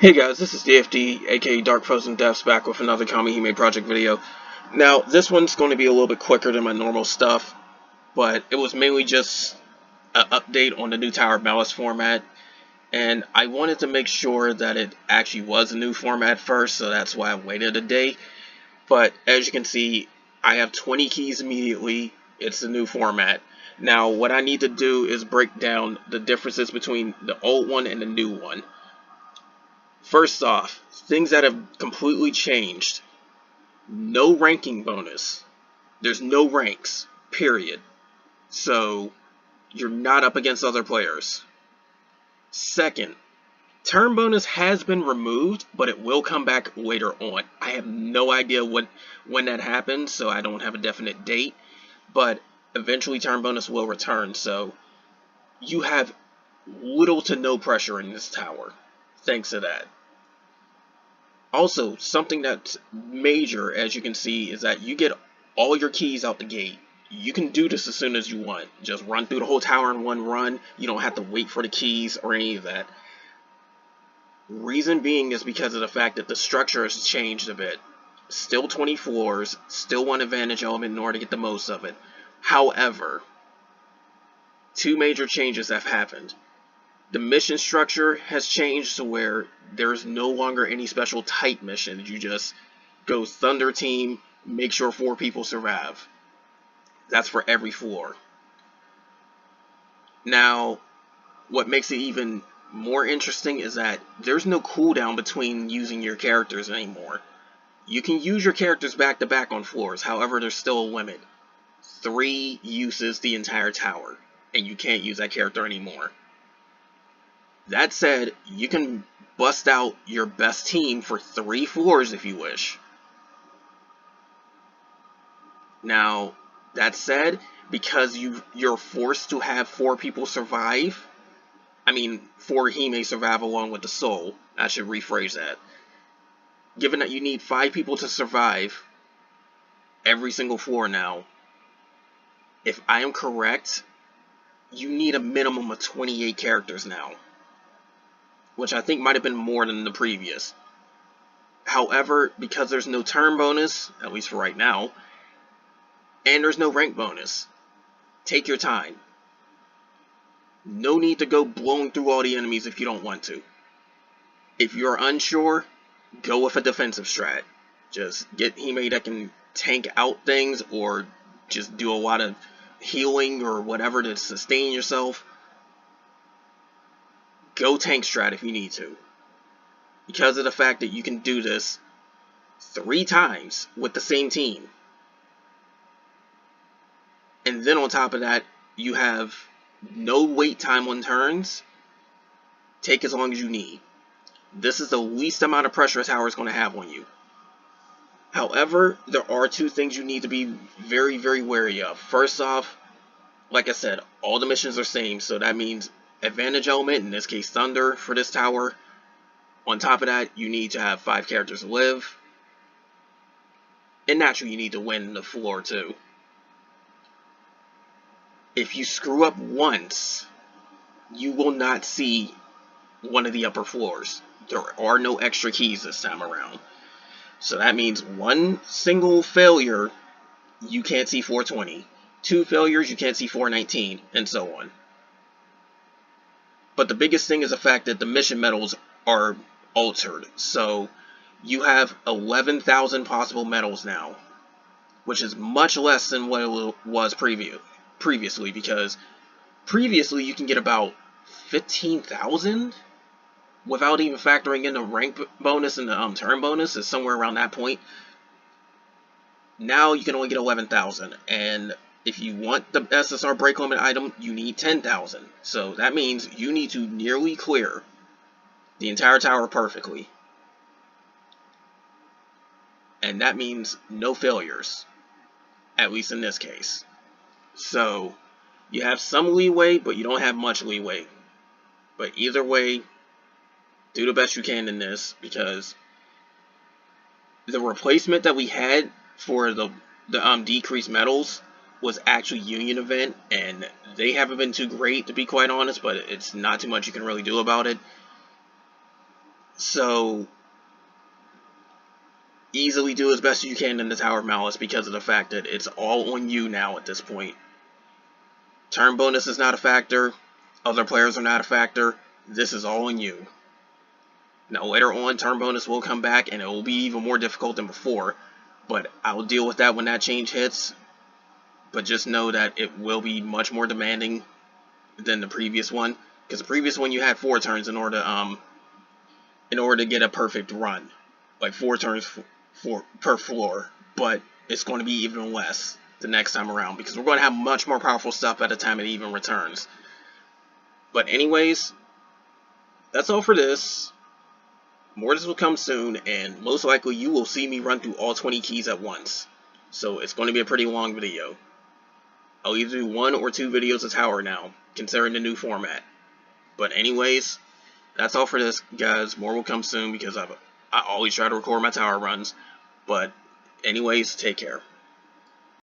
Hey guys, this is DFD, aka Dark Frozen Deaths, back with another Kamihime project video. Now, this one's going to be a little bit quicker than my normal stuff, but it was mainly just an update on the new Tower of Malice format, and I wanted to make sure that it actually was a new format first, so that's why I waited a day. But as you can see, I have 20 keys immediately. It's the new format. Now, what I need to do is break down the differences between the old one and the new one. First off, things that have completely changed. No ranking bonus. There's no ranks, period. So, you're not up against other players. Second, turn bonus has been removed, but it will come back later on. I have no idea when that happens, so I don't have a definite date. But eventually turn bonus will return, so you have little to no pressure in this tower, thanks to that. Also, something that's major, as you can see, is that you get all your keys out the gate. You can do this as soon as you want. Just run through the whole tower in one run. You don't have to wait for the keys or any of that. Reason being is because of the fact that the structure has changed a bit. Still 20 floors, still one advantage element in order to get the most of it. However, two major changes have happened. The mission structure has changed to where there's no longer any special type missions. You just go Thunder Team, make sure 4 people survive. That's for every floor. Now, what makes it even more interesting is that there's no cooldown between using your characters anymore. You can use your characters back to back on floors, however there's still a limit. 3 uses the entire tower, and you can't use that character anymore. That said, you can bust out your best team for 3 floors if you wish. Now, that said, because you're forced to have 4 people survive, 4 Hime survive along with the soul, I should rephrase that. Given that you need 5 people to survive every single floor now, if I am correct, you need a minimum of 28 characters now, which I think might have been more than the previous. However, because there's no turn bonus, at least for right now, and there's no rank bonus, take your time. No need to go blowing through all the enemies if you don't want to. If you're unsure, go with a defensive strat. Just get Hime that can tank out things or just do a lot of healing or whatever to sustain yourself. Go tank strat if you need to. Because of the fact that you can do this 3 times with the same team. And then on top of that, you have no wait time on turns. Take as long as you need. This is the least amount of pressure a tower is going to have on you. However, there are 2 things you need to be very, very wary of. First off, like I said, all the missions are same, so that means advantage element, in this case Thunder, for this tower. On top of that, you need to have 5 characters live. And naturally, you need to win the floor too. If you screw up once, you will not see one of the upper floors. There are no extra keys this time around. So that means 1 single failure, you can't see 420. 2 failures, you can't see 419, and so on. But the biggest thing is the fact that the mission medals are altered. So you have 11,000 possible medals now, which is much less than what it was previously, because previously you can get about 15,000 without even factoring in the rank bonus and the turn bonus. Is somewhere around that point. Now you can only get 11,000, and if you want the SSR break limit item, you need 10,000. So that means you need to nearly clear the entire tower perfectly. And that means no failures, at least in this case. So you have some leeway, but you don't have much leeway. But either way, do the best you can in this, because the replacement that we had for the decreased medals was actually Union event, and they haven't been too great, to be quite honest, but it's not too much you can really do about it. So easily do as best you can in the Tower of Malice because of the fact that it's all on you now at this point. Turn bonus is not a factor. Other players are not a factor. This is all on you. Now later on, turn bonus will come back and it will be even more difficult than before. But I will deal with that when that change hits. But just know that it will be much more demanding than the previous one. Because the previous one you had 4 turns in order to get a perfect run. Like 4 turns per floor. But it's going to be even less the next time around. Because we're going to have much more powerful stuff by the time it even returns. But anyways, that's all for this. More of this will come soon, and most likely you will see me run through all 20 keys at once. So it's going to be a pretty long video. I'll either do 1 or 2 videos of Tower now, considering the new format. But anyways, that's all for this, guys. More will come soon because I always try to record my Tower runs. But anyways, take care.